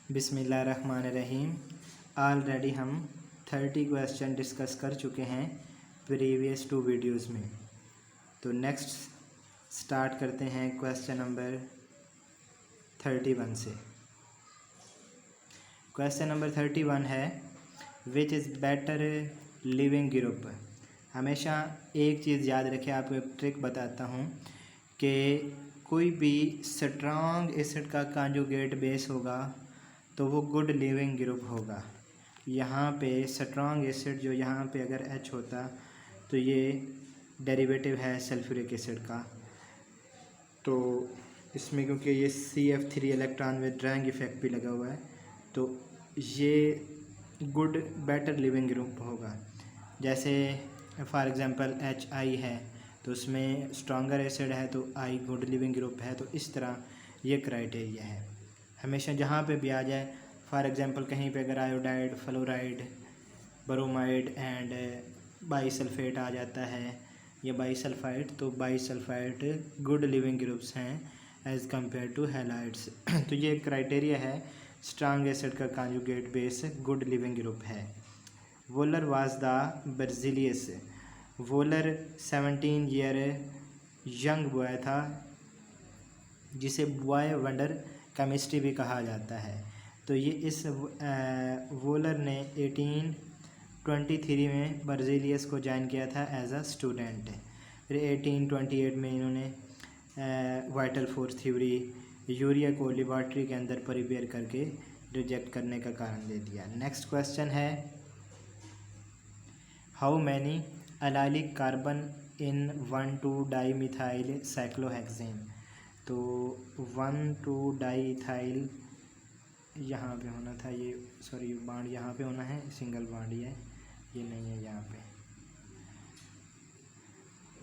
बिस्मिल्लाहिर्रहमानिर्रहीम। ऑलरेडी हम 30 question discuss कर चुके हैं प्रीवियस 2 वीडियोस में। तो नेक्स्ट स्टार्ट करते हैं क्वेश्चन नंबर 31 से। क्वेश्चन नंबर 31 है which is better leaving group. हमेशा एक चीज़ याद रखें, आपको एक ट्रिक बताता हूँ कि कोई भी स्ट्रॉन्ग एसिड का कॉन्जुगेट बेस होगा तो वो गुड लिविंग ग्रुप होगा। यहाँ पे स्ट्रॉन्ग एसिड जो यहाँ पे अगर H होता तो ये डेरिवेटिव है सल्फ्यूरिक एसिड का, तो इसमें क्योंकि ये CF3 इलेक्ट्रॉन विथड्रॉइंग इफेक्ट भी लगा हुआ है तो ये गुड बेटर लिविंग ग्रुप होगा। जैसे फॉर एग्जांपल HI है तो उसमें स्ट्रॉन्गर एसिड है तो I गुड लिविंग ग्रुप है। तो इस तरह ये क्राइटेरिया है। हमेशा जहाँ पे भी आ जाए, फॉर एग्जांपल कहीं पे अगर iodide, fluoride, bromide and bisulphate आ जाता है या बाईसल्फाइड, तो बाईसल्फाइड गुड लिविंग ग्रुप्स हैं एज़ कम्पेयर टू हैलाइड्स। तो ये क्राइटेरिया है, स्ट्रॉन्ग एसिड का conjugate base good leaving group है। Wohler was the Berzelius. Wohler 17 year young boy था जिसे बॉय वंडर केमिस्ट्री भी कहा जाता है। तो ये इस वोलर ने 1823 में बर्जिलियस को ज्वाइन किया था एज अ स्टूडेंट। फिर 1828 में इन्होंने वाइटल फोर्स थ्योरी यूरिया को लेबॉर्ट्री के अंदर प्रिपेयर करके रिजेक्ट करने का कारण दे दिया। नेक्स्ट क्वेश्चन है how many allylic carbon in one two dimethyl cyclohexane. तो 1,2-डाईइथाइल यहाँ पे होना था, ये सॉरी बांड यहाँ पे होना है, सिंगल बांड ये नहीं है यहाँ पे।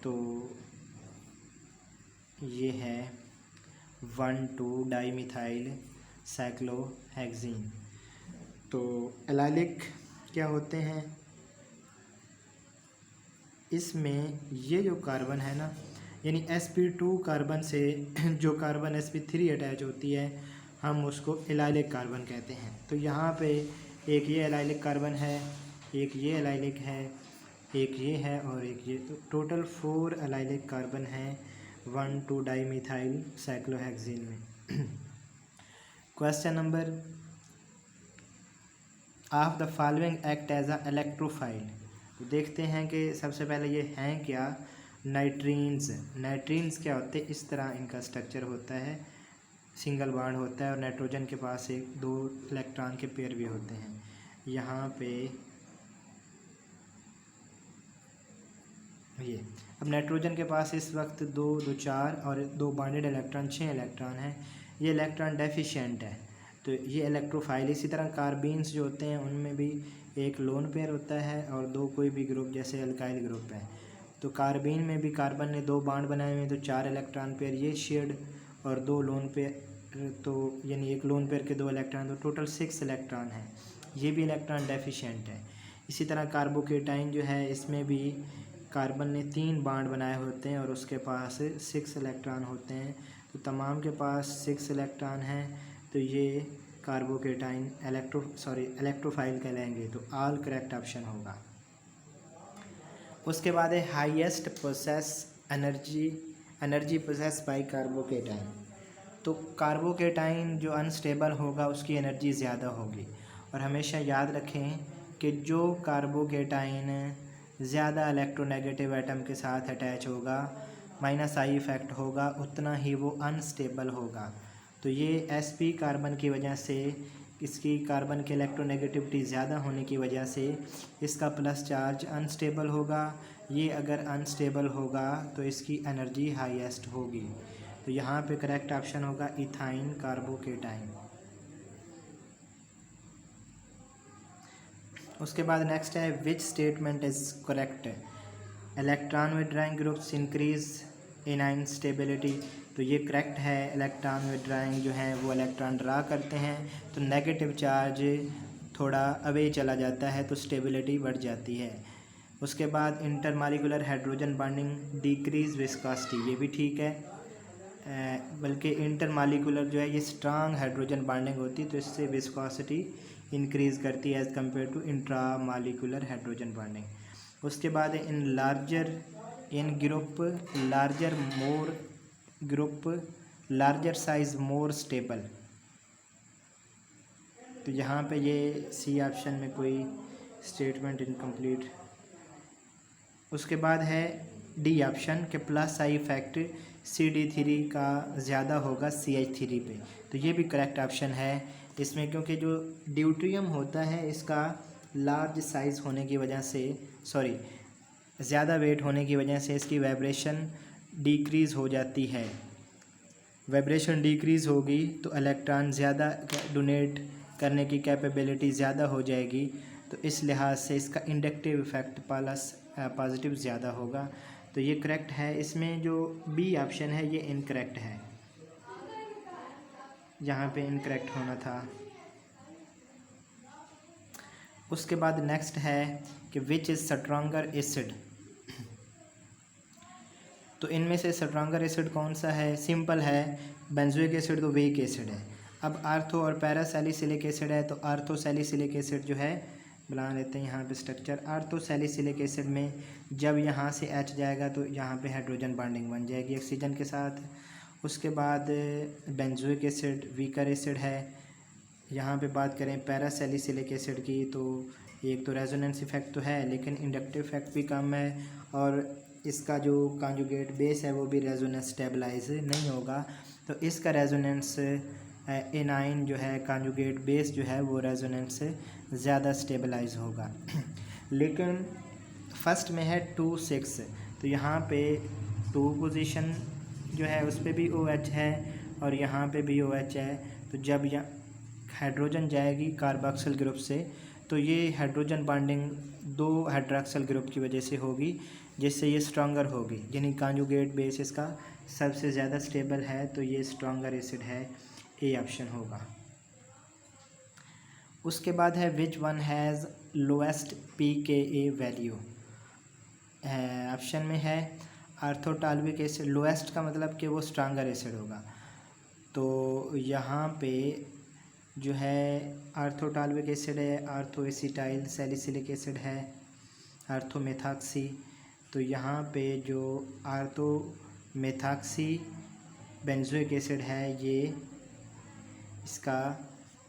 तो ये है 1,2-डाईमिथाइल साइक्लोहेक्सेन। तो एलाइलिक क्या होते हैं, इसमें ये जो कार्बन है ना, यानी sp2 कार्बन से जो कार्बन sp3 अटैच होती है हम उसको एलाइलिक कार्बन कहते हैं। तो यहाँ पे एक ये एलाइलिक कार्बन है, एक ये एलाइलिक है, एक ये है और एक ये, तो टोटल 4 एलाइलिक कार्बन है 1,2-डाईमिथाइल साइक्लोहेक्सेन में। Question number of the following act as a electrophile. तो देखते हैं कि सबसे पहले ये हैं क्या, नाइट्रीन्स। नाइट्रीन्स क्या होते हैं, इस तरह इनका स्ट्रक्चर होता है, सिंगल बॉन्ड होता है और नाइट्रोजन के पास 1-2 इलेक्ट्रॉन के पेयर भी होते हैं। यहाँ पे ये अब नाइट्रोजन के पास इस वक्त 2 4 और 2 बॉन्डेड इलेक्ट्रॉन 6 इलेक्ट्रॉन है, ये इलेक्ट्रॉन डेफिशिएंट है तो ये इलेक्ट्रोफाइल। इसी तरह कार्बीन्स जो होते हैं उनमें भी एक लोन पेयर होता है और 2 कोई भी ग्रुप जैसे अल्काइल ग्रुप है। तो कार्बीन में भी कार्बन ने 2 बॉन्ड बनाए हुए हैं तो 4 इलेक्ट्रॉन पेयर ये शेयर्ड और 2 लोन पेयर, तो यानी एक लोन पेयर के 2 इलेक्ट्रॉन, तो टोटल 6 इलेक्ट्रॉन है, ये भी इलेक्ट्रॉन डेफिशिएंट है। इसी तरह कार्बोकेटाइन जो है इसमें भी कार्बन ने 3 बॉन्ड बनाए होते हैं और उसके पास 6 इलेक्ट्रॉन होते हैं, तो तमाम के पास 6 इलेक्ट्रॉन हैं, तो ये कार्बोकेटाइन इलेक्ट्रोफाइल कहलाएंगे। तो ऑल करेक्ट ऑप्शन होगा। उसके बाद है highest process energy process by carbocation. तो कार्बोकेटाइन जो अनस्टेबल होगा उसकी एनर्जी ज़्यादा होगी, और हमेशा याद रखें कि जो कार्बोकेटाइन ज़्यादा इलेक्ट्रोनेगेटिव एटम के साथ अटैच होगा, -I इफेक्ट होगा, उतना ही वो अनस्टेबल होगा। तो ये sp कार्बन की वजह से, इसकी कार्बन की इलेक्ट्रोनेगेटिविटी ज़्यादा होने की वजह से इसका प्लस चार्ज अनस्टेबल होगा। ये अगर अनस्टेबल होगा तो इसकी एनर्जी हाईएस्ट होगी। तो यहाँ पे करेक्ट ऑप्शन होगा इथाइन कार्बोकेटाइन। उसके बाद नेक्स्ट है which statement is correct. Electron withdrawing groups increase A9 stability. तो ये करेक्ट है, इलेक्ट्रॉन विथड्रॉइंग जो है वो इलेक्ट्रॉन ड्रा करते हैं तो नेगेटिव चार्ज थोड़ा अवे चला जाता है तो स्टेबिलिटी बढ़ जाती है। उसके बाद intermolecular hydrogen bonding decrease viscosity, ये भी ठीक है। बल्कि इंटरमालिकुलर जो है ये स्ट्रांग हाइड्रोजन बॉन्डिंग होती है, तो इससे विस्कोसिटी इंक्रीज़ करती है as compare to intramolecular hydrogen bonding. उसके बाद in group larger size more stable. तो यहाँ पे ये सी ऑप्शन में कोई स्टेटमेंट इनकम्प्लीट। उसके बाद है डी ऑप्शन के प्लस आई इफेक्ट CD3 का ज़्यादा होगा CH3 पे। तो ये भी करेक्ट ऑप्शन है इसमें, क्योंकि जो ड्यूट्रियम होता है इसका लार्ज साइज़ होने की वजह से, ज़्यादा वेट होने की वजह से इसकी वाइब्रेशन डिक्रीज़ हो जाती है। वाइब्रेशन डिक्रीज़ होगी तो इलेक्ट्रॉन ज़्यादा डोनेट करने की कैपेबिलिटी ज़्यादा हो जाएगी, तो इस लिहाज से इसका इंडक्टिव इफ़ेक्ट पॉजिटिव ज़्यादा होगा। तो ये करेक्ट है। इसमें जो बी ऑप्शन है ये इनकरेक्ट है, यहाँ पे इनकरेक्ट होना था। उसके बाद नेक्स्ट है कि विच इज़ स्ट्रॉन्गर एसिड। तो इनमें से स्ट्रॉन्गर एसिड कौन सा है? सिंपल है, बेंजोइक एसिड तो वीक एसिड है। अब आर्थो और पैरासैलिसिलिक एसिड है, तो आर्थोसैलिसिलिक एसिड जो है बना लेते हैं यहाँ पे स्ट्रक्चर। आर्थोसैलिसिलिक एसिड में जब यहाँ से H जाएगा तो यहाँ पे हाइड्रोजन बॉन्डिंग बन जाएगी ऑक्सीजन के साथ। उसके बाद बेंजोइक एसिड वीकर एसिड है। यहाँ पे बात करें पैरासैलिसिलिक एसिड की, तो एक तो रेजोनेंस इफेक्ट तो है लेकिन इंडक्टिव इफेक्ट भी कम है, और इसका जो कॉन्जुगेट बेस है वो भी रेजोनेंस स्टेबलाइज नहीं होगा। तो इसका रेजोनेंस एनाइन जो है कॉन्जुगेट बेस जो है वो रेजोनेंस से ज़्यादा स्टेबलाइज होगा। लेकिन फर्स्ट में है 2-6, तो यहाँ पे 2 पोजीशन जो है उस पर भी OH है और यहाँ पे भी OH है। तो जब यहाँ हाइड्रोजन जाएगी कार्बोक्सिल ग्रुप से, तो ये हाइड्रोजन बॉन्डिंग 2 हाइड्रोक्सिल ग्रुप की वजह से होगी, जिससे ये स्ट्रॉन्गर होगी, यानी कॉन्जुगेट बेस इसका सबसे ज़्यादा स्टेबल है। तो ये स्ट्रॉन्गर एसिड है, ए ऑप्शन होगा। उसके बाद है which one has lowest pKa value. Option में है आर्थोटाल्विक एसिड। लोएस्ट का मतलब कि वो स्ट्रॉन्गर एसिड होगा। तो यहाँ पे जो है आर्थोटाल्विक एसिड है, आर्थो एसिटाइल सैलिसिलिक एसिड है, आर्थो मेथॉक्सी। तो यहाँ पे जो आर्थो मेथॉक्सी बेंजोइक एसिड है ये इसका,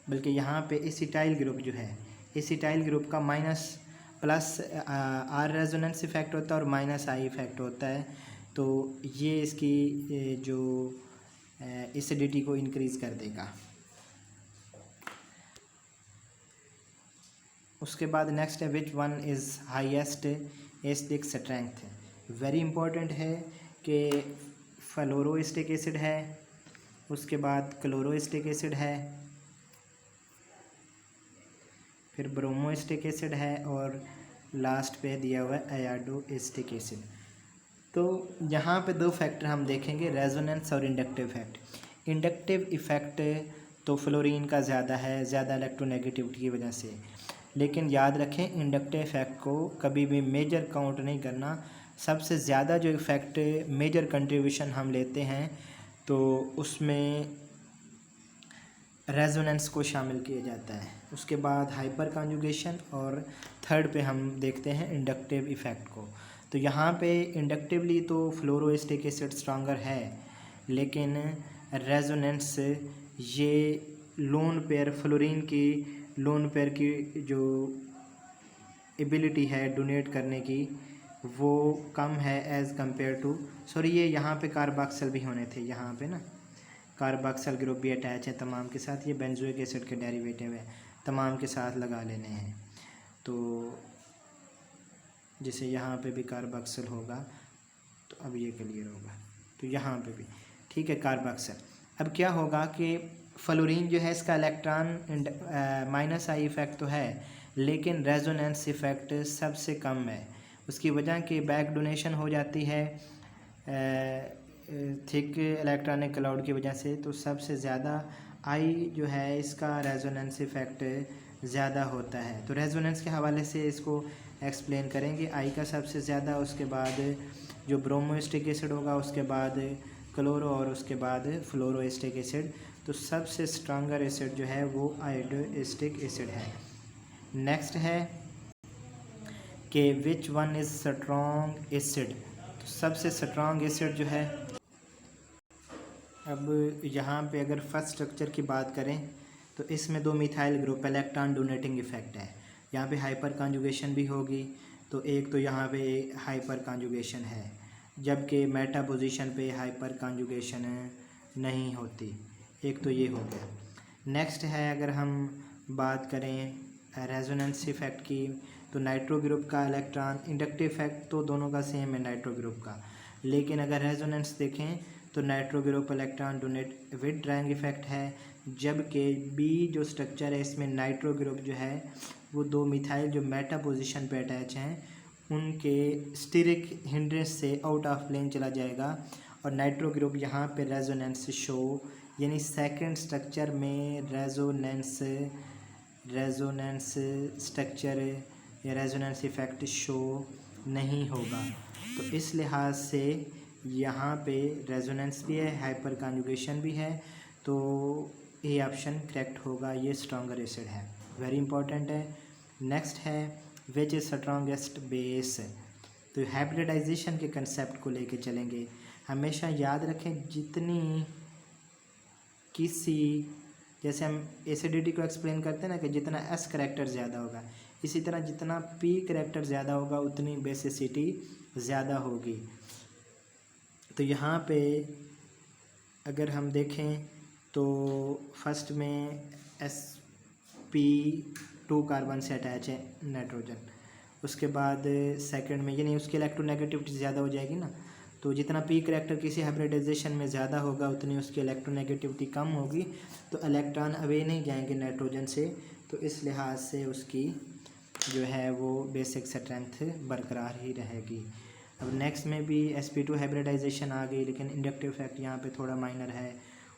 बल्कि यहाँ पे एसिटाइल ग्रुप जो है, एसिटाइल ग्रुप का प्लस R रेजोनेंस इफेक्ट होता है और -I इफेक्ट होता है। तो ये इसकी जो एसिडिटी को इंक्रीज़ कर देगा। उसके बाद नेक्स्ट है which one is highest acidic strength. Very important है कि फ्लोरोएस्टिक एसिड है, उसके बाद क्लोरोएस्टिक एसिड है, फिर ब्रोमोएस्टिक एसिड है और लास्ट पे दिया हुआ है आयोडोएस्टिक एसिड। तो यहाँ पे 2 फैक्टर हम देखेंगे, रेजोनेंस और इंडक्टिव इफेक्ट। इंडक्टिव इफेक्ट तो फ्लोरीन का ज़्यादा है, ज़्यादा इलेक्ट्रोनेगेटिविटी की वजह से। लेकिन याद रखें इंडक्टिव इफेक्ट को कभी भी मेजर काउंट नहीं करना। सबसे ज़्यादा जो इफेक्ट मेजर कंट्रीब्यूशन हम लेते हैं तो उसमें रेजोनेंस को शामिल किया जाता है। उसके बाद हाइपर कॉन्जुगेशन और थर्ड पे हम देखते हैं इंडक्टिव इफ़ेक्ट को। तो यहाँ पे इंडक्टिवली तो फ्लोरोएस्टिक एसिड स्ट्रॉन्गर है, लेकिन रेजोनेंस ये लोन पेयर फ्लोरीन की लोन पेयर की जो एबिलिटी है डोनेट करने की वो कम है एज़ कम्पेयर टू, सॉरी ये यहाँ पे कार्बोक्सिल भी होने थे, यहाँ पे ना कार्बोक्सिल ग्रुप भी अटैच है तमाम के साथ। ये बेंजोइक एसिड के डेरिवेटिव है, तमाम के साथ लगा लेने हैं। तो जैसे यहाँ पे भी कार्बोक्सिल होगा तो अब ये क्लियर होगा, तो यहाँ पे भी ठीक है कार्बोक्सिल। अब क्या होगा कि फ्लोरीन जो है इसका इलेक्ट्रॉन -I इफेक्ट तो है, लेकिन रेजोनेंस इफेक्ट सबसे कम है। उसकी वजह कि बैक डोनेशन हो जाती है थिक इलेक्ट्रॉनिक क्लाउड की वजह से। तो सबसे ज़्यादा I जो है इसका रेजोनेंस इफेक्ट ज़्यादा होता है। तो रेजोनेंस के हवाले से इसको एक्सप्लेन करेंगे। I का सबसे ज़्यादा, उसके बाद जो ब्रोमोएस्टिक एसिड होगा, उसके बाद क्लोरो और उसके बाद फ्लोरोएस्टिक एसिड। तो सबसे स्ट्रॉन्गर एसिड जो है वो आयोडोएस्टिक एसिड है। नेक्स्ट है कि which one is strong acid. तो सबसे स्ट्रॉन्ग एसिड जो है, अब यहाँ पे अगर फर्स्ट स्ट्रक्चर की बात करें तो इसमें 2 methyl group electron donating effect है। यहाँ पे हाइपर कॉन्जुगेशन भी होगी, तो एक तो यहाँ पे हाइपर कॉन्जुगेशन है, जबकि मेटा पोजीशन पे हाइपर कॉन्जुगेशन नहीं होती। एक तो ये हो गया। नेक्स्ट है अगर हम बात करें रेजोनेंस इफेक्ट की, तो नाइट्रो ग्रुप का इलेक्ट्रॉन इंडक्टिव इफेक्ट तो दोनों का सेम है नाइट्रो ग्रुप का, लेकिन अगर रेजोनेंस देखें तो nitro group electron donate with drag effect है, जबकि बी जो स्ट्रक्चर है इसमें नाइट्रो ग्रुप जो है वो 2 मिथाइल जो मेटा पोजीशन पे अटैच हैं उनके स्टीरिक हिंड्रेंस से आउट ऑफ प्लेन चला जाएगा, और नाइट्रो ग्रुप यहाँ पे रेजोनेंस शो, यानी सेकंड स्ट्रक्चर में रेजोनेंस स्ट्रक्चर या रेजोनेंस इफेक्ट शो नहीं होगा। तो इस लिहाज से यहाँ पे रेजोनेंस भी है, हाइपर कॉन्जुगेशन भी है, तो ए ऑप्शन करेक्ट होगा, ये स्ट्रॉन्गर एसिड है, वेरी इंपॉर्टेंट है। नेक्स्ट है विच इज़ स्ट्रॉन्गेस्ट बेस। तो हाइब्रिडाइजेशन के कंसेप्ट को लेके चलेंगे। हमेशा याद रखें जितनी किसी, जैसे हम एसिडिटी को एक्सप्लेन करते हैं ना कि जितना एस करैक्टर ज़्यादा होगा, इसी तरह जितना पी करैक्टर ज़्यादा होगा उतनी बेसिसिटी ज़्यादा होगी। तो यहाँ पे अगर हम देखें तो फर्स्ट में sp2 कार्बन से अटैच है नाइट्रोजन, उसके बाद सेकंड में यानी उसकी इलेक्ट्रोनेगेटिविटी ज़्यादा हो जाएगी ना, तो जितना पी करैक्टर किसी हाइब्रिडाइजेशन में ज़्यादा होगा उतनी उसकी इलेक्ट्रोनेगेटिविटी कम होगी, तो इलेक्ट्रॉन अवे नहीं जाएंगे नाइट्रोजन से, तो इस लिहाज से उसकी जो है वो बेसिक स्ट्रेंथ बरकरार ही रहेगी। अब नेक्स्ट में भी sp2 हाइब्रिडाइजेशन आ गई, लेकिन इंडक्टिव इफेक्ट यहाँ पे थोड़ा माइनर है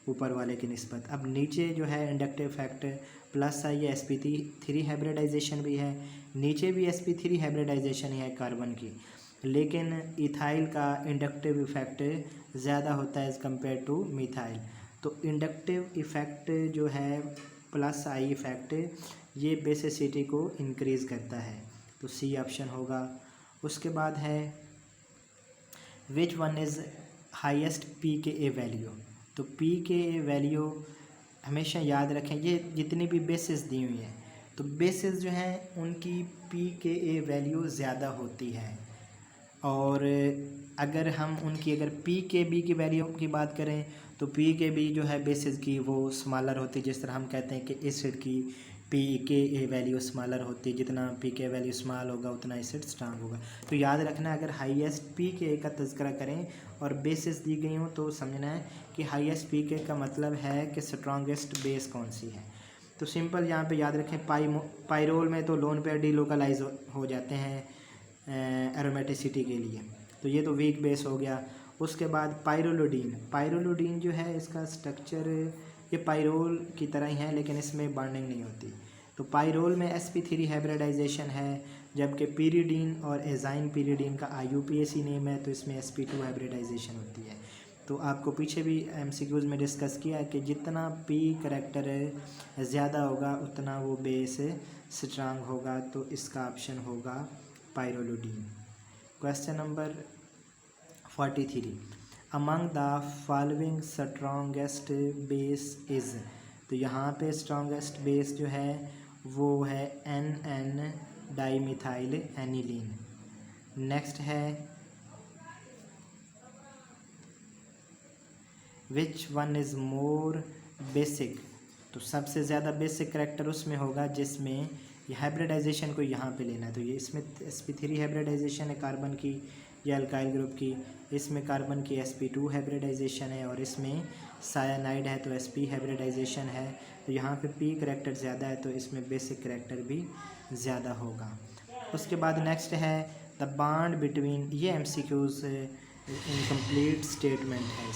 ऊपर वाले की निस्बत। अब नीचे जो है इंडक्टिव इफेक्ट प्लस आई है, sp3 हाइब्रिडाइजेशन भी है, नीचे भी sp3 हाइब्रिडाइजेशन है कार्बन की, लेकिन इथाइल का इंडक्टिव इफेक्ट ज़्यादा होता है एज़ कम्पेयर टू मिथाइल। तो इंडक्टिव इफेक्ट जो है प्लस आई इफेक्ट ये बेसिसिटी को इंक्रीज़ करता है, तो सी ऑप्शन होगा। उसके बाद है which one is highest pKa value. तो pKa वैल्यू हमेशा याद रखें, ये जितनी भी बेसिस दी हुई हैं तो बेसिस जो हैं उनकी pKa वैल्यू ज़्यादा होती है, और अगर हम उनकी अगर pKb की वैल्यू की बात करें तो pKb जो है बेसिस की वो स्मॉलर होती है, जिस तरह हम कहते हैं कि एसिड की pKa वैल्यू स्मॉलर होती है, जितना pKa वैल्यू स्मॉल होगा उतना एसिड स्ट्रांग होगा। तो याद रखना अगर हाईएस्ट pKa का तज़किरा करें और बेसिस दी गई हो तो समझना है कि हाईएस्ट pKa का मतलब है कि स्ट्रॉन्गेस्ट बेस कौन सी है। तो सिंपल यहाँ पे याद रखें पाइरोल में तो लोन पेयर डीलोकलाइज हो जाते हैं एरोमेटिसिटी के लिए, तो ये तो वीक बेस हो गया। उसके बाद पायरोलोडीन जो है इसका स्ट्रक्चर ये पाइरोल की तरह ही है, लेकिन इसमें बॉन्डिंग नहीं होती। तो पाइरोल में sp3 हाइब्रिडाइजेशन है, जबकि पीरिडीन और एजाइन पीरिडीन का IUPAC नेम है, तो इसमें sp2 हाइब्रिडाइजेशन होती है। तो आपको पीछे भी MCQs में डिस्कस किया कि जितना p करैक्टर ज़्यादा होगा उतना वो बेस स्ट्रांग होगा, तो इसका ऑप्शन होगा pyrrolidine. Question number 43 among the following strongest base is. तो यहाँ पे स्ट्रॉन्गेस्ट बेस जो है वो है NN डाईमिथाइल एनिलीन। नेक्स्ट है which one is more basic. तो सबसे ज़्यादा बेसिक करैक्टर उसमें होगा जिसमें ये हाइब्रिडाइजेशन को यहाँ पे लेना है। तो ये इसमें sp3 हाइब्रिडाइजेशन है कार्बन की या अल्काइल ग्रुप की, इसमें कार्बन की sp2 हाइब्रिडाइजेशन है, और इसमें सायानाइड है तो sp हाइब्रिडाइजेशन है। तो यहाँ पे p करैक्टर ज़्यादा है तो इसमें बेसिक करैक्टर भी ज़्यादा होगा। उसके बाद नेक्स्ट है द बॉन्ड बिटवीन, ये MCQs इनकम्प्लीट स्टेटमेंट है।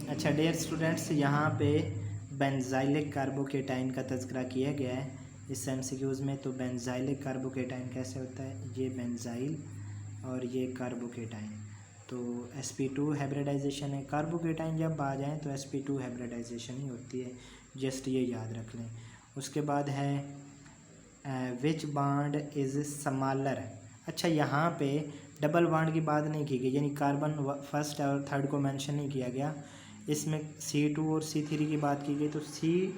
अच्छा डियर स्टूडेंट्स, यहाँ पे बेंजाइलिक कार्बोकेटाइन का तज़किरा किया गया है इस MCQs में। तो बेंजाइलिक कार्बोकेटाइन कैसे होता है, ये बेंजाइल और ये कार्बोकेटाइन। तो तो sp2 हाइब्रिडाइजेशन है। कार्बोकेटाइन जब आ जाएँ तो sp2 हाइब्रिडाइजेशन ही होती है, जस्ट ये याद रख लें। उसके बाद है विच बॉन्ड इज़ स्मॉलर। अच्छा, यहाँ पे डबल बॉन्ड की बात नहीं की गई, यानी कार्बन फर्स्ट और थर्ड को मेंशन नहीं किया गया। इसमें C2 और C3 की बात की गई, तो C2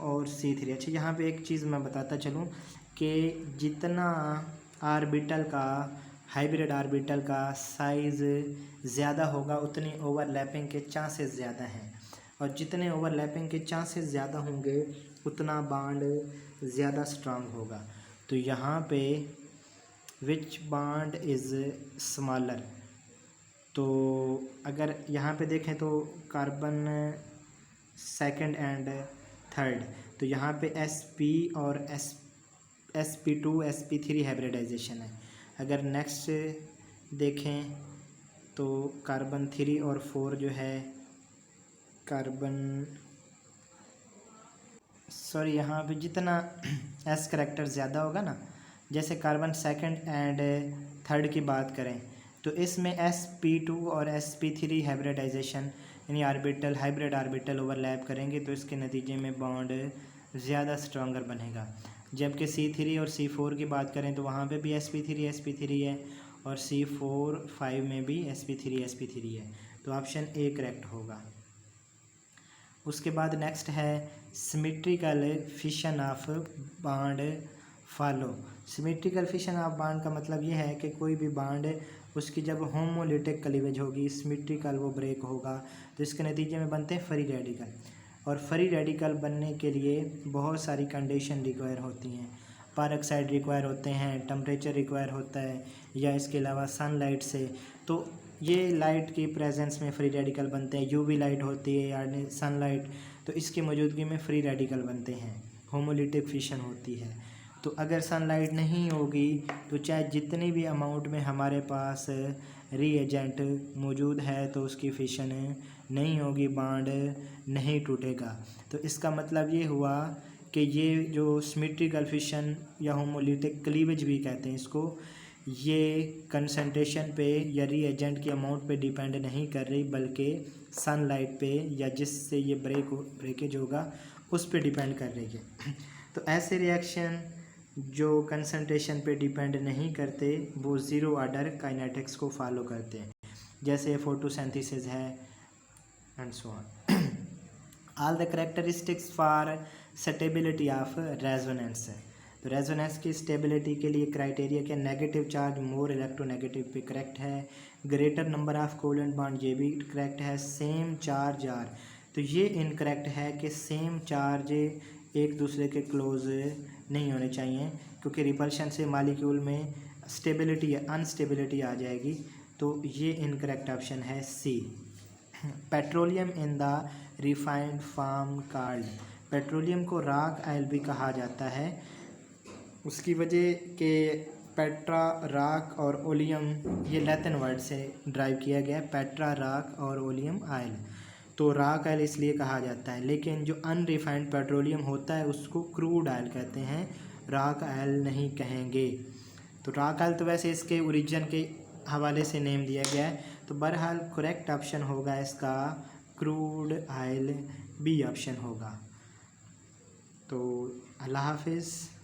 और C3। अच्छा, यहाँ पे एक चीज़ मैं बताता चलूँ कि जितना ऑर्बिटल का, हाइब्रिड ऑर्बिटल का साइज़ ज़्यादा होगा उतनी ओवरलैपिंग के चांसेस ज़्यादा हैं, और जितने ओवरलैपिंग के चांसेस ज़्यादा होंगे उतना बॉन्ड ज़्यादा स्ट्रांग होगा। तो यहाँ पे विच बॉन्ड इज़ स्मॉलर, तो अगर यहाँ पे देखें तो कार्बन सेकंड एंड थर्ड, तो यहाँ पे sp और sp2 sp3 हाइब्रिडाइजेशन है। अगर नेक्स्ट देखें तो कार्बन 3 और 4 जो है यहाँ पे जितना s करैक्टर ज़्यादा होगा ना, जैसे कार्बन सेकंड एंड थर्ड की बात करें तो इसमें sp2 और sp3 हाइब्रिडाइजेशन यानी हाइब्रिड ऑर्बिटल ओवरलैप करेंगे, तो इसके नतीजे में बॉन्ड ज़्यादा स्ट्रॉन्गर बनेगा। जबकि C3 और C4 की बात करें तो वहाँ पे भी sp3 है, और C4 5 में भी sp3 है, तो ऑप्शन ए करेक्ट होगा। उसके बाद नेक्स्ट है symmetrical fission of bond follow. Symmetrical fission of bond का मतलब ये है कि कोई भी बॉन्ड उसकी जब होमोलिटिक क्लीवेज होगी, सिमेट्रिकल वो ब्रेक होगा, तो इसके नतीजे में बनते हैं फ्री रेडिकल। और फ्री रेडिकल बनने के लिए बहुत सारी कंडीशन रिक्वायर होती हैं। पेरोक्साइड रिक्वायर होते हैं, टेम्परेचर रिक्वायर होता है, या इसके अलावा सनलाइट से, तो ये लाइट की प्रेजेंस में फ्री रेडिकल बनते हैं। यूवी लाइट होती है यानी सनलाइट, तो इसकी मौजूदगी में फ्री रेडिकल बनते हैं, होमोलिटिक फिशन होती है। तो अगर सनलाइट नहीं होगी तो चाहे जितनी भी अमाउंट में हमारे पास रीएजेंट मौजूद है तो उसकी फिशन नहीं होगी, बॉन्ड नहीं टूटेगा। तो इसका मतलब ये हुआ कि ये जो सिमेट्रिकल फिशन या होमोलिटिक क्लीवेज भी कहते हैं इसको, ये कंसंट्रेशन पे या रीएजेंट की अमाउंट पे डिपेंड नहीं कर रही, बल्कि सनलाइट पे या जिससे ये ब्रेकेज होगा उस पे डिपेंड कर रही है। तो ऐसे रिएक्शन जो कंसंट्रेशन पे डिपेंड नहीं करते वो ज़ीरो ऑर्डर काइनेटिक्स को फॉलो करते हैं, जैसे फोटोसिंथेसिस है and so on. All the characteristics for stability of resonance है, तो रेजोनेंस की स्टेबिलिटी के लिए क्राइटेरिया क्या, नेगेटिव चार्ज मोर इलेक्ट्रोनेगेटिव पे करेक्ट है, greater number of covalent bond ये भी करेक्ट है, सेम चार्ज आर, तो ये इनकरेक्ट है कि सेम चार्ज एक दूसरे के क्लोज नहीं होने चाहिए, क्योंकि रिपल्शन से मॉलिक्यूल में स्टेबिलिटी या अनस्टेबिलिटी आ जाएगी, तो ये इनकरेक्ट ऑप्शन है C. Petroleum in the refined form called, petroleum को राक ऑयल भी कहा जाता है, उसकी वजह के पेट्रा राक और ओलियम ये लैटिन वर्ड से ड्राइव किया गया है, पेट्रा राक और ओलियम ऑयल, तो राक ऑयल इसलिए कहा जाता है। लेकिन जो अनरिफाइंड पेट्रोलियम होता है उसको क्रूड ऑयल कहते हैं, राक ऑयल नहीं कहेंगे। तो राक ऑयल तो वैसे इसके ओरिजिन के हवाले से नेम दिया गया है, तो बहरहाल करेक्ट ऑप्शन होगा इसका क्रूड ऑयल, बी ऑप्शन होगा। तो अल्लाह हाफिज़।